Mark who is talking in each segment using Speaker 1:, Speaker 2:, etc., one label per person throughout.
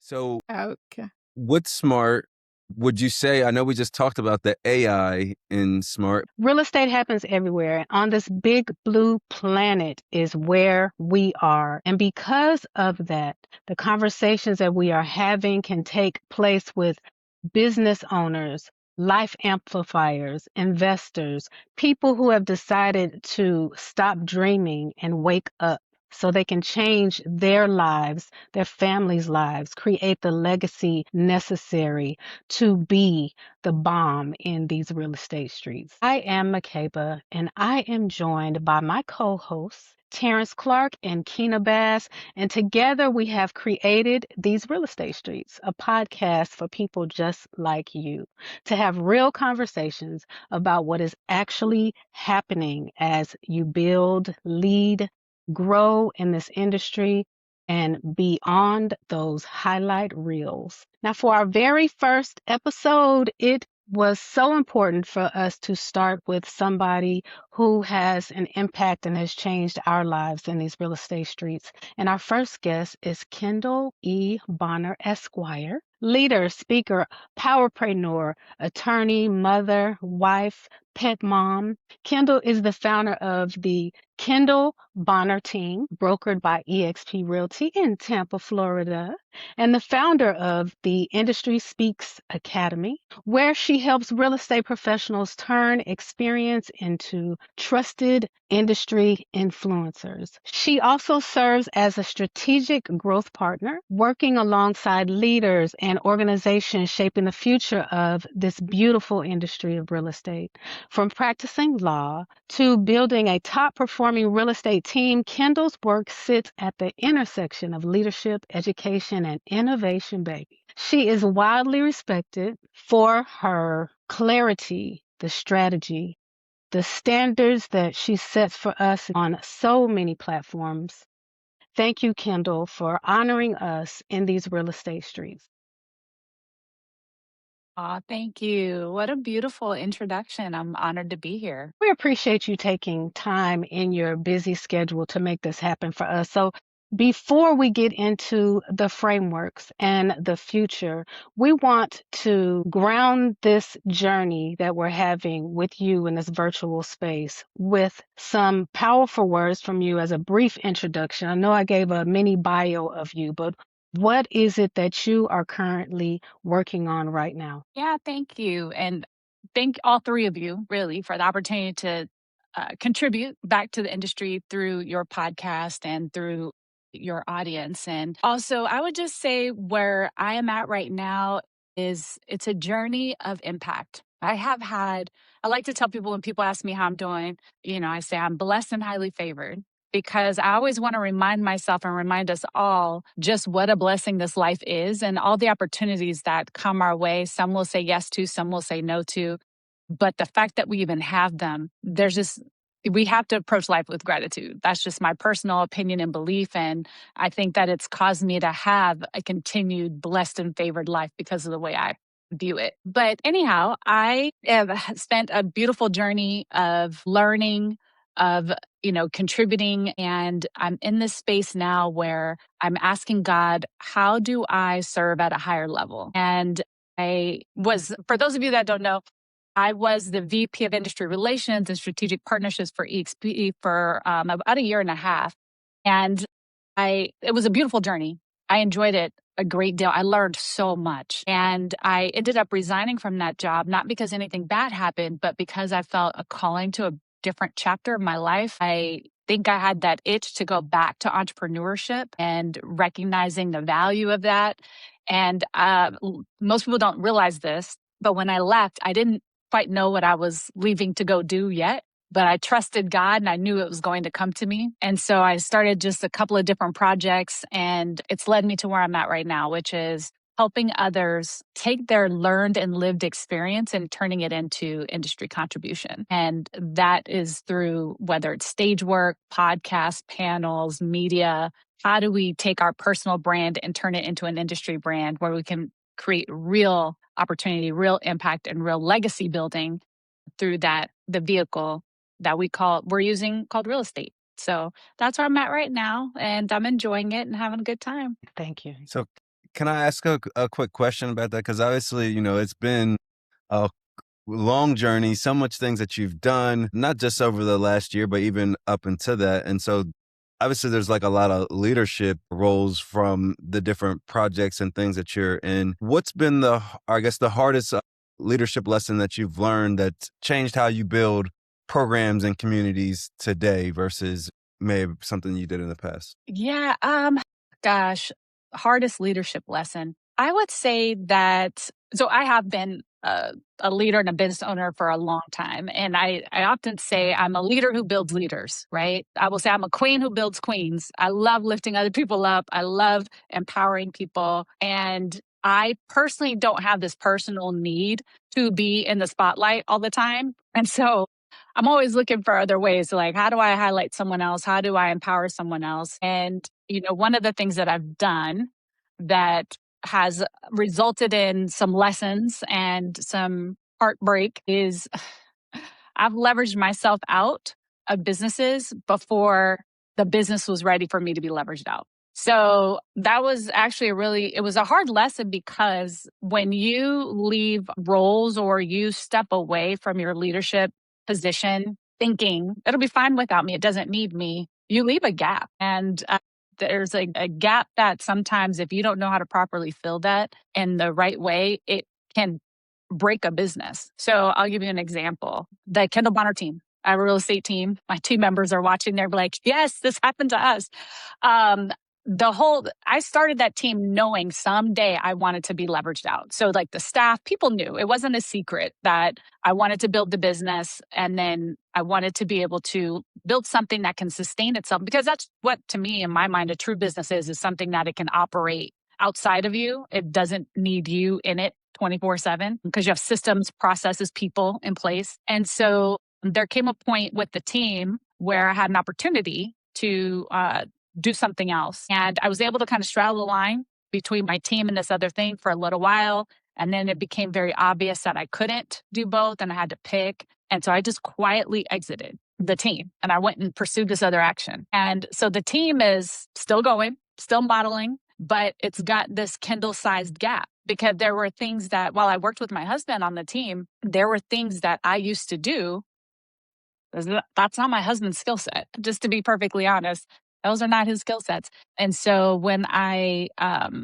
Speaker 1: So,
Speaker 2: Okay.
Speaker 1: what's smart? Would you say? I know we just talked about the AI in smart.
Speaker 2: Real estate happens everywhere. On this big blue planet is where we are. And because of that, the conversations that we are having can take place with business owners, life amplifiers, investors, people who have decided to stop dreaming and wake up so they can change their lives, their families' lives, create the legacy necessary to be the bomb in these real estate streets. I am Makeba, and I am joined by my co-hosts, Terrence Clark and Keena Bass, and together we have created These Real Estate Streets, a podcast for people just like you to have real conversations about what is actually happening as you build, lead, grow in this industry and beyond those highlight reels. Now, for our very first episode, it was so important for us to start with somebody who has an impact and has changed our lives in these real estate streets. And our first guest is Kendall E. Bonner, Esquire, leader, speaker, powerpreneur, attorney, mother, wife, pet mom. Kendall is the founder of the Kendall Bonner team, brokered by eXp Realty in Tampa, Florida, and the founder of the Industry Speaks Academy, where she helps real estate professionals turn experience into trusted industry influencers. She also serves as a strategic growth partner, working alongside leaders and organizations shaping the future of this beautiful industry of real estate. From practicing law to building a top performing real estate team, Kendall's work sits at the intersection of leadership, education, and innovation, baby. She is widely respected for her clarity, the strategy, the standards that she sets for us on so many platforms. Thank you, Kendall, for honoring us in these real estate streets.
Speaker 3: Aw, thank you. What a beautiful introduction. I'm honored to be here.
Speaker 2: We appreciate you taking time in your busy schedule to make this happen for us. So, before we get into the frameworks and the future, we want to ground this journey that we're having with you in this virtual space with some powerful words from you as a brief introduction. I know I gave a mini bio of you, but what is it that you are currently working on right now?
Speaker 3: Yeah, thank you. And thank all three of you, really, for the opportunity to contribute back to the industry through your podcast and through your audience. And also, I would just say where I am at right now is it's a journey of impact. I like to tell people when people ask me how I'm doing, I say I'm blessed and highly favored because I always want to remind myself and remind us all just what a blessing this life is and all the opportunities that come our way. Some will say yes to, some will say no to. But the fact that we even have them, we have to approach life with gratitude. That's just my personal opinion and belief. And I think that it's caused me to have a continued blessed and favored life because of the way I view it. But anyhow, I have spent a beautiful journey of learning, of contributing. And I'm in this space now where I'm asking God, how do I serve at a higher level? And for those of you that don't know, I was the VP of Industry Relations and Strategic Partnerships for eXp for about a year and a half. And it was a beautiful journey. I enjoyed it a great deal. I learned so much. And I ended up resigning from that job, not because anything bad happened, but because I felt a calling to a different chapter of my life. I think I had that itch to go back to entrepreneurship and recognizing the value of that. And most people don't realize this, but when I left, I didn't quite know what I was leaving to go do yet, but I trusted God and I knew it was going to come to me. And so I started just a couple of different projects and it's led me to where I'm at right now, which is helping others take their learned and lived experience and turning it into industry contribution. And that is through whether it's stage work, podcasts, panels, media. How do we take our personal brand and turn it into an industry brand where we can create real opportunity, real impact, and real legacy building through the vehicle that we're using called real estate. So that's where I'm at right now. And I'm enjoying it and having a good time.
Speaker 2: Thank you.
Speaker 1: So, Can I ask a quick question about that? Because obviously, it's been a long journey, so much things that you've done, not just over the last year, but even up until that. And so obviously there's like a lot of leadership roles from the different projects and things that you're in. What's been I guess, the hardest leadership lesson that you've learned that changed how you build programs and communities today versus maybe something you did in the past?
Speaker 3: Yeah, gosh, hardest leadership lesson. I would say that, so I have been a leader and a business owner for a long time. And I often say I'm a leader who builds leaders, right? I will say I'm a queen who builds queens. I love lifting other people up. I love empowering people. And I personally don't have this personal need to be in the spotlight all the time. And so I'm always looking for other ways to, like, how do I highlight someone else? How do I empower someone else? And, one of the things that I've done that has resulted in some lessons and some heartbreak is I've leveraged myself out of businesses before the business was ready for me to be leveraged out. So that was actually it was a hard lesson, because when you leave roles or you step away from your leadership position thinking it'll be fine without me, it doesn't need me, you leave a gap. And there's a gap that sometimes, if you don't know how to properly fill that in the right way, it can break a business. So I'll give you an example. The Kendall team, our real estate team, my team members are watching. They're like, yes, this happened to us. I started that team knowing someday I wanted to be leveraged out. So like the staff, people knew, it wasn't a secret that I wanted to build the business, and then I wanted to be able to build something that can sustain itself, because that's what, to me, in my mind, a true business is something that it can operate outside of you. It doesn't need you in it 24/7, because you have systems, processes, people in place. And so there came a point with the team where I had an opportunity to do something else. And I was able to kind of straddle the line between my team and this other thing for a little while. And then it became very obvious that I couldn't do both and I had to pick. And so I just quietly exited the team and I went and pursued this other action. And so the team is still going, still modeling, but it's got this Kendall sized gap, because there were things that, while I worked with my husband on the team, there were things that I used to do. That's not my husband's skill set, just to be perfectly honest. Those are not his skill sets. And so when I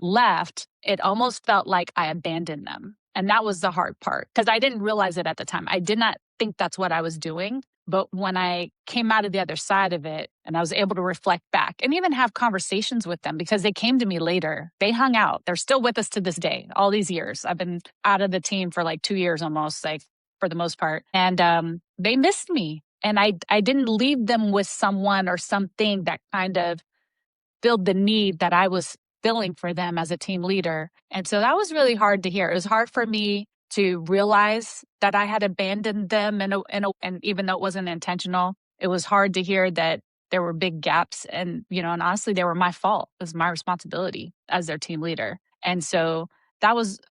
Speaker 3: left, it almost felt like I abandoned them. And that was the hard part, because I didn't realize it at the time. I did not think that's what I was doing. But when I came out of the other side of it and I was able to reflect back and even have conversations with them, because they came to me later, they hung out. They're still with us to this day, all these years. I've been out of the team for like 2 years almost, like for the most part. And they missed me. And I didn't leave them with someone or something that kind of filled the need that I was filling for them as a team leader. And so that was really hard to hear. It was hard for me to realize that I had abandoned them, and even though it wasn't intentional, it was hard to hear that there were big gaps. And, and honestly, they were my fault. It was my responsibility as their team leader. And so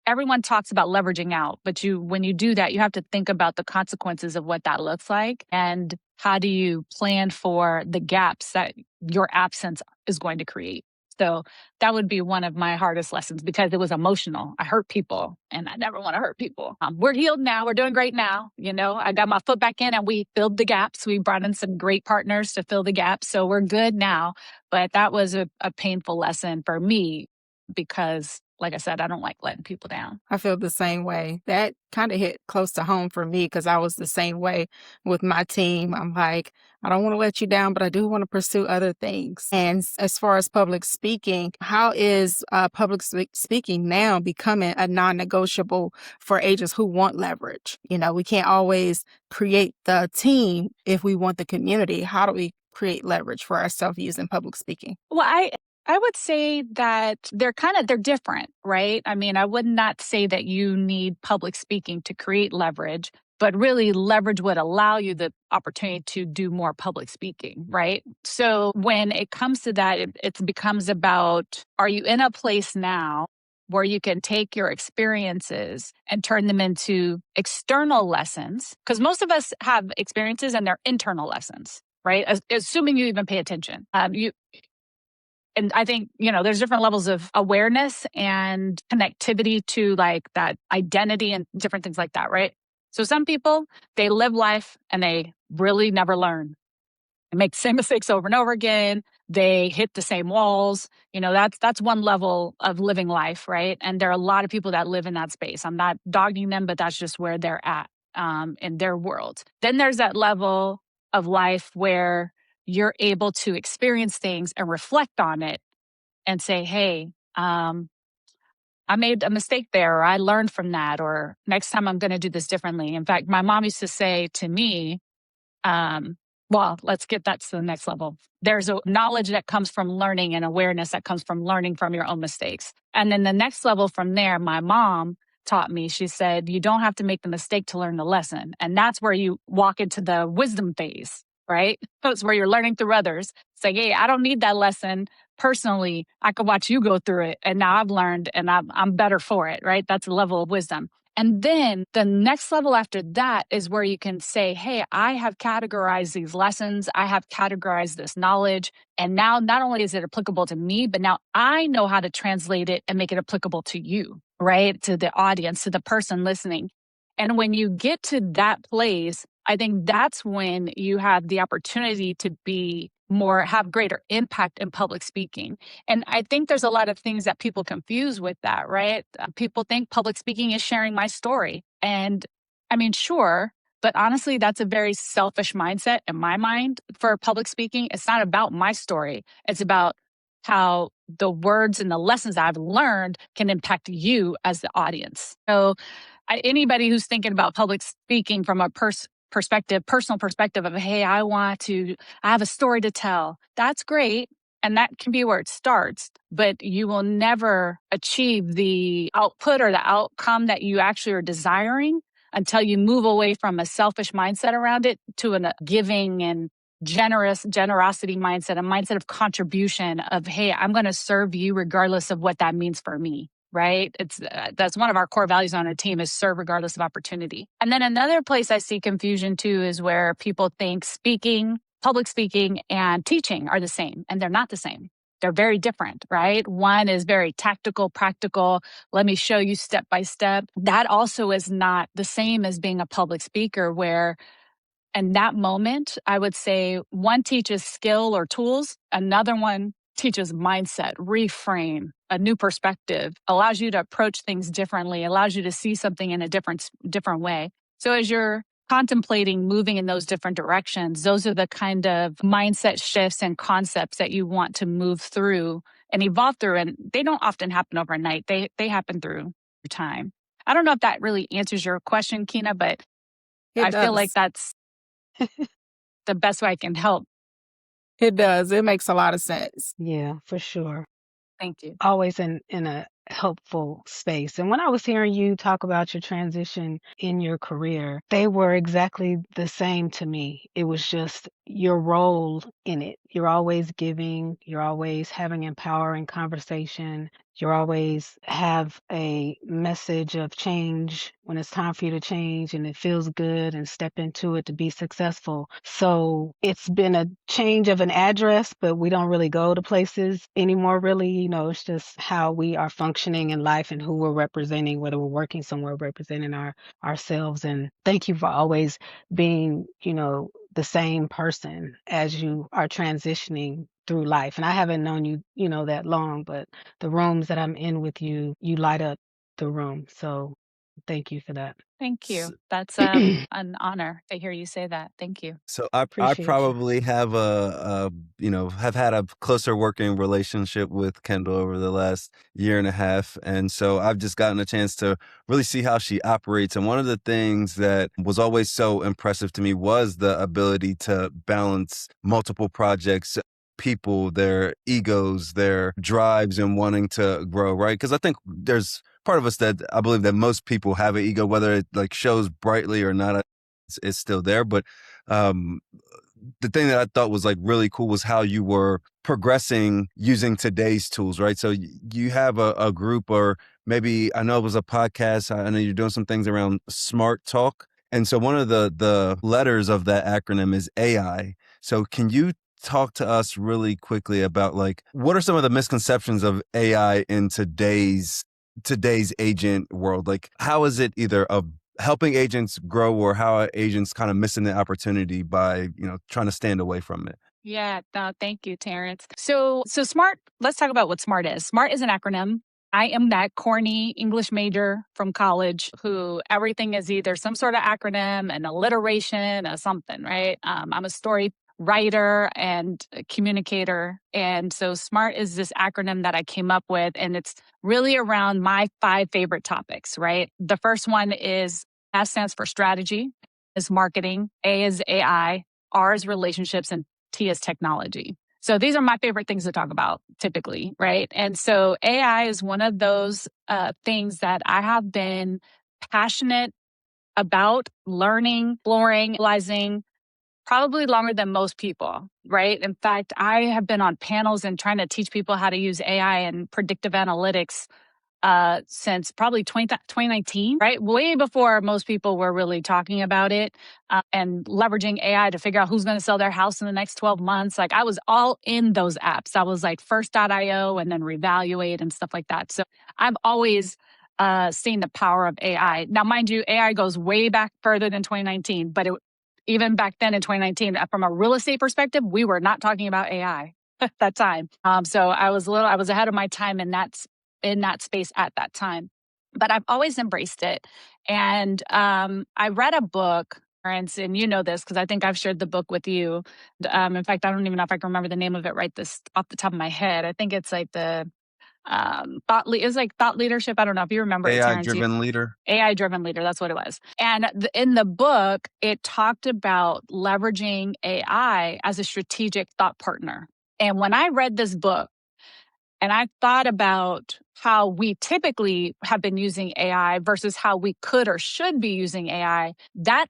Speaker 3: everyone talks about leveraging out, but when you do that, you have to think about the consequences of what that looks like, and how do you plan for the gaps that your absence is going to create. So that would be one of my hardest lessons, because it was emotional. I hurt people, and I never want to hurt people. We're healed now. We're doing great now. I got my foot back in and we filled the gaps. We brought in some great partners to fill the gaps. So we're good now. But that was a painful lesson for me, because like I said, I don't like letting people down.
Speaker 4: I feel the same way. That kind of hit close to home for me, because I was the same way with my team. I'm like, I don't want to let you down, but I do want to pursue other things. And as far as public speaking, how is speaking now becoming a non-negotiable for agents who want leverage? We can't always create the team if we want the community. How do we create leverage for ourselves using public speaking?
Speaker 3: Well, I would say that they're different, right? I mean, I would not say that you need public speaking to create leverage, but really leverage would allow you the opportunity to do more public speaking, right? So when it comes to that, it becomes about, are you in a place now where you can take your experiences and turn them into external lessons? Because most of us have experiences and they're internal lessons, right? Assuming you even pay attention. And I think, there's different levels of awareness and connectivity to like that identity and different things like that, right? So some people, they live life and they really never learn. They make the same mistakes over and over again. They hit the same walls. That's one level of living life, right? And there are a lot of people that live in that space. I'm not dogging them, but that's just where they're at in their world. Then there's that level of life where you're able to experience things and reflect on it and say, hey, I made a mistake there, or I learned from that, or next time I'm going to do this differently. In fact, my mom used to say to me, well, let's get that to the next level. There's a knowledge that comes from learning and awareness that comes from learning from your own mistakes. And then the next level from there, my mom taught me, she said, you don't have to make the mistake to learn the lesson. And that's where you walk into the wisdom phase, right? That's where you're learning through others. It's like, hey, I don't need that lesson personally. I could watch you go through it. And now I've learned and I'm better for it, right? That's a level of wisdom. And then the next level after that is where you can say, hey, I have categorized these lessons. I have categorized this knowledge. And now not only is it applicable to me, but now I know how to translate it and make it applicable to you, right? To the audience, to the person listening. And when you get to that place, I think that's when you have the opportunity to have greater impact in public speaking. And I think there's a lot of things that people confuse with that, right? People think public speaking is sharing my story. And I mean, sure, but honestly, that's a very selfish mindset in my mind for public speaking. It's not about my story. It's about how the words and the lessons I've learned can impact you as the audience. So anybody who's thinking about public speaking from a personal perspective of, hey, I have a story to tell. That's great. And that can be where it starts, but you will never achieve the output or the outcome that you actually are desiring until you move away from a selfish mindset around it to a giving and generosity mindset, a mindset of contribution of, hey, I'm going to serve you regardless of what that means for me. Right? That's one of our core values on our team is serve regardless of opportunity. And then another place I see confusion too is where people think public speaking and teaching are the same, and they're not the same. They're very different, right? One is very tactical, practical. Let me show you step by step. That also is not the same as being a public speaker where in that moment, I would say one teaches skill or tools, another one teaches mindset, reframe, a new perspective, allows you to approach things differently, allows you to see something in a different way. So as you're contemplating moving in those different directions, those are the kind of mindset shifts and concepts that you want to move through and evolve through. And they don't often happen overnight. They happen through time. I don't know if that really answers your question, Kina, but I feel like that's the best way I can help.
Speaker 4: It does. It makes a lot of sense.
Speaker 2: Yeah, for sure.
Speaker 3: Thank you.
Speaker 2: Always in a helpful space. And when I was hearing you talk about your transition in your career, they were exactly the same to me. It was just your role in it. You're always giving, you're always having empowering conversation. You always have a message of change when it's time for you to change and it feels good and step into it to be successful. So it's been a change of an address, but we don't really go to places anymore, really. It's just how we are functioning in life and who we're representing, whether we're working somewhere, representing ourselves. And thank you for always being, the same person as you are transitioning through life. And I haven't known you, that long, but the rooms that I'm in with you, you light up the room. So thank you for that.
Speaker 3: Thank you. That's an honor to hear you say that. Thank you.
Speaker 1: So I
Speaker 2: Appreciate you.
Speaker 1: probably have have had a closer working relationship with Kendall over the last year and a half. And so I've just gotten a chance to really see how she operates. And one of the things that was always so impressive to me was the ability to balance multiple projects, people, their egos, their drives and wanting to grow, right? Because I think there's part of us that I believe that most people have an ego, whether it like shows brightly or not, it's still there. But the thing that I thought was like really cool was how you were progressing using today's tools, right? So you have a group, or maybe I know it was a podcast. I know you're doing some things around smart talk. And so one of the letters of that acronym is AI. So can you talk to us really quickly about like, what are some of the misconceptions of AI in today's agent world? Like, how is it either of helping agents grow, or how are agents kind of missing the opportunity by, trying to stand away from it?
Speaker 3: Yeah, no, thank you, Terrence. So SMART, let's talk about what SMART is. SMART is an acronym. I am that corny English major from college who everything is either some sort of acronym, an alliteration, or something, right? I'm a story writer and a communicator. And so SMART is this acronym that I came up with, and it's really around my 5 favorite topics, right? The first one is S stands for strategy, is marketing, A is AI, R is relationships, and T is technology. So these are my favorite things to talk about typically, right? And so AI is one of those things that I have been passionate about learning, exploring, realizing probably longer than most people, right? In fact, I have been on panels and trying to teach people how to use AI and predictive analytics since probably 2019, right? Way before most people were really talking about it and leveraging AI to figure out who's going to sell their house in the next 12 months. Like I was all in those apps. I was like first.io and then Revaluate and stuff like that. So I've always seen the power of AI. Now, mind you, AI goes way back further than 2019, but even back then in 2019, from a real estate perspective, we were not talking about AI at that time. So I was ahead of my time in that space at that time. But I've always embraced it. And I read a book, Terrence, and you know this because I think I've shared the book with you. In fact, I don't even know if I can remember the name of it right this off the top of my head. I think it's like the thought leadership. I don't know if you remember it,
Speaker 1: AI
Speaker 3: Terrence.
Speaker 1: driven leader.
Speaker 3: AI driven leader. That's what it was. And in the book, it talked about leveraging AI as a strategic thought partner. And when I read this book, and I thought about how we typically have been using AI versus how we could or should be using AI, that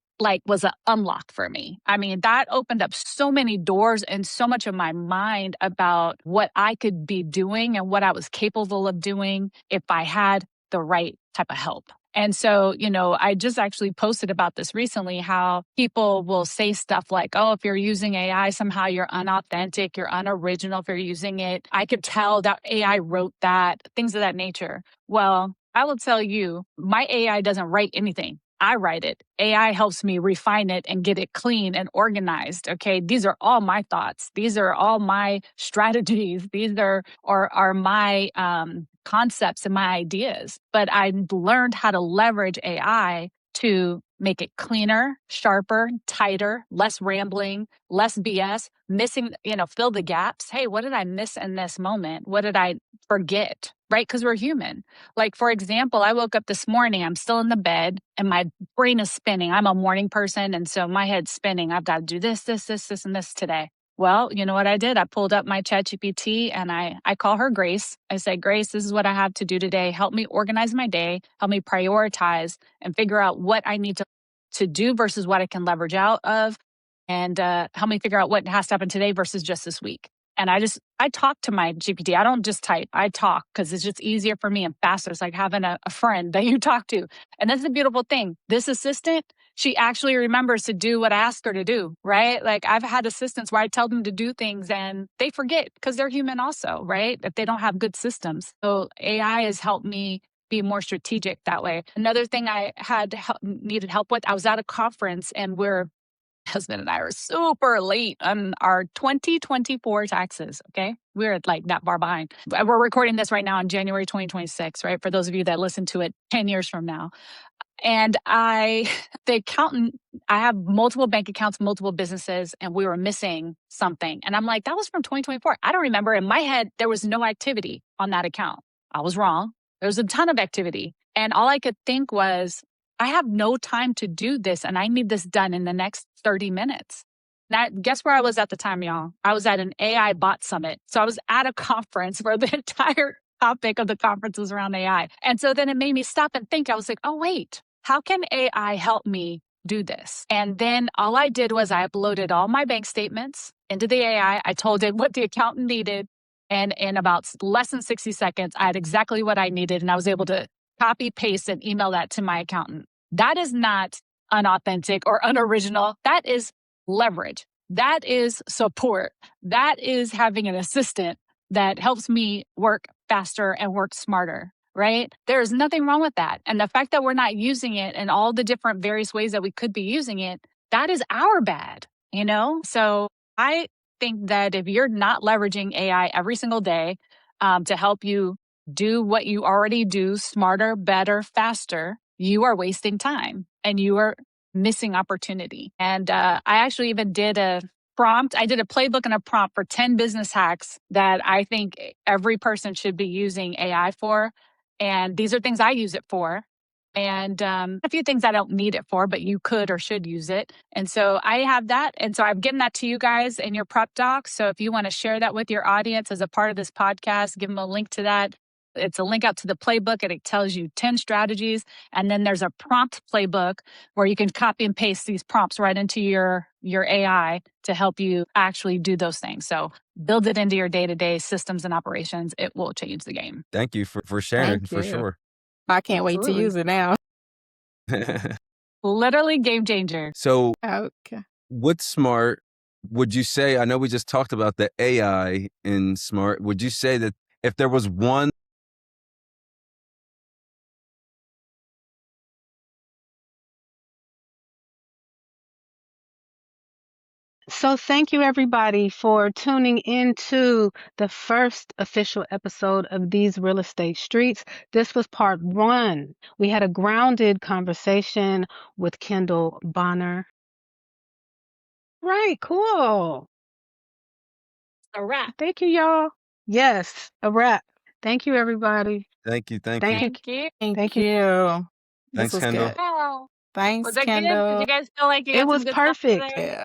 Speaker 3: was an unlock for me. I mean, that opened up so many doors and so much of my mind about what I could be doing and what I was capable of doing if I had the right type of help. And so, I just actually posted about this recently, how people will say stuff like, oh, if you're using AI, somehow you're unauthentic, you're unoriginal if you're using it. I could tell that AI wrote that, things of that nature. Well, I will tell you, my AI doesn't write anything. I write it. AI helps me refine it and get it clean and organized. Okay. These are all my thoughts. These are all my strategies. These are my concepts and my ideas. But I learned how to leverage AI to make it cleaner, sharper, tighter, less rambling, less BS, fill the gaps. Hey, what did I miss in this moment? What did I forget? Right? Because we're human. Like, for example, I woke up this morning, I'm still in the bed and my brain is spinning. I'm a morning person. And so my head's spinning. I've got to do this, and this today. Well, you know what I did? I pulled up my ChatGPT and I call her Grace. I say, Grace, this is what I have to do today. Help me organize my day, help me prioritize and figure out what I need to do versus what I can leverage out of, and help me figure out what has to happen today versus just this week. And I talk to my GPT. I don't just type, I talk because it's just easier for me and faster. It's like having a friend that you talk to. And that's the beautiful thing. This assistant, she actually remembers to do what I ask her to do, right? Like I've had assistants where I tell them to do things and they forget because they're human also, right? If they don't have good systems. So AI has helped me be more strategic that way. Another thing I needed help with, I was at a conference and husband and I are super late on our 2024 taxes. Okay. We're like that far behind. We're recording this right now in January 2026, right? For those of you that listen to it 10 years from now. And the accountant, I have multiple bank accounts, multiple businesses, and we were missing something. And I'm like, that was from 2024. I don't remember. In my head, there was no activity on that account. I was wrong. There was a ton of activity. And all I could think was, I have no time to do this and I need this done in the next 30 minutes. Now, guess where I was at the time, y'all? I was at an AI bot summit. So I was at a conference where the entire topic of the conference was around AI. And so then it made me stop and think. I was like, oh, wait, how can AI help me do this? And then all I did was I uploaded all my bank statements into the AI. I told it what the accountant needed. And in about less than 60 seconds, I had exactly what I needed. And I was able to copy, paste, and email that to my accountant. That is not unauthentic or unoriginal. That is leverage. That is support. That is having an assistant that helps me work faster and work smarter, right? There's nothing wrong with that. And the fact that we're not using it in all the different various ways that we could be using it, that is our bad, you know? So I think that if you're not leveraging AI every single day to help you do what you already do smarter, better, faster, you are wasting time and you are missing opportunity. And I actually even did a prompt. I did a playbook and a prompt for 10 business hacks that I think every person should be using AI for. And these are things I use it for. And a few things I don't need it for, but you could or should use it. And so I have that. And so I've given that to you guys in your prep docs. So if you want to share that with your audience as a part of this podcast, give them a link to that. It's a link out to the playbook and it tells you 10 strategies. And then there's a prompt playbook where you can copy and paste these prompts right into your AI to help you actually do those things. So build it into your day-to-day systems and operations. It will change the game.
Speaker 1: Thank you for sharing,
Speaker 4: Thank
Speaker 1: for
Speaker 4: you.
Speaker 1: sure.
Speaker 4: I can't wait to
Speaker 3: Absolutely.
Speaker 4: use it now.
Speaker 3: Literally game changer.
Speaker 1: So
Speaker 4: Okay.
Speaker 1: with Smart, would you say, I know we just talked about the AI in Smart, would you say that if there was one
Speaker 2: So thank you everybody for tuning into the first official episode of These Real Estate Streets. This was part 1. We had a grounded conversation with Kendall Bonner. Right, cool.
Speaker 3: A wrap.
Speaker 2: Thank you, y'all. Yes, a wrap. Thank you, everybody.
Speaker 1: Thank you.
Speaker 2: Thank you.
Speaker 3: Thank you.
Speaker 4: Thank
Speaker 2: Thank you.
Speaker 4: you. This
Speaker 1: Thanks,
Speaker 4: was
Speaker 1: Kendall.
Speaker 4: good.
Speaker 3: Wow.
Speaker 4: Thanks,
Speaker 3: Was that good? Did
Speaker 4: Kendall.
Speaker 3: you guys feel like you
Speaker 2: It
Speaker 3: got
Speaker 2: was
Speaker 3: some good stuff
Speaker 2: perfect.
Speaker 3: there?
Speaker 4: Yeah.